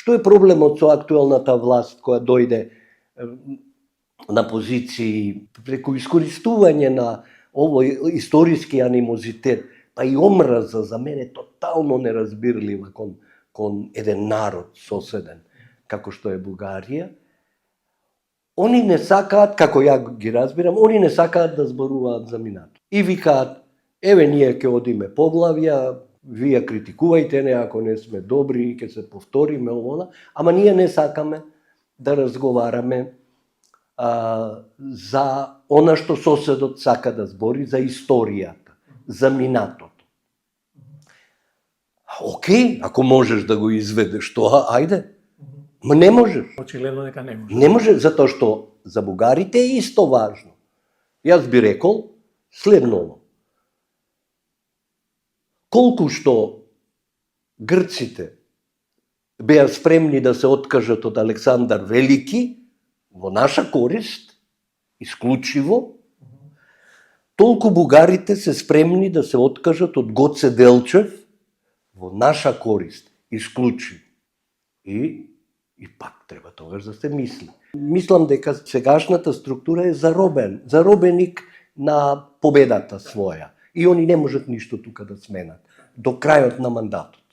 Што е проблемот со актуелната власт која дојде на позиции преку искористување на овој историски анимозитет, па и омраза за мене тотално неразбирлива кон еден народ соседен, како што е Бугарија. Они не сакаат, како ја ги разбирам, они не сакаат да зборуваат за минато. И викаат, еве ние ќе одиме поглавја, вие критикувајте не ако не сме добри, ќе се повториме овола, ама ние не сакаме да разговараме за она што соседот сака да збори, за историјата, за минатото. Океј, ако можеш да го изведеш тоа, ајде. Ма не можеш. Очигледно дека не може. Не може, затоа што за бугарите е исто важно. Јас би рекол следново. Колку што грците беа спремни да се откажат од Александар Велики во наша корист, исклучиво, толку бугарите се спремни да се откажат од Гоце Делчев во наша корист, исклучиво. И пак треба тогаш да се мисли. Мислам дека сегашната структура е заробеник на победата своја. И они не можат ништо тука да сменат до крајот на мандатот.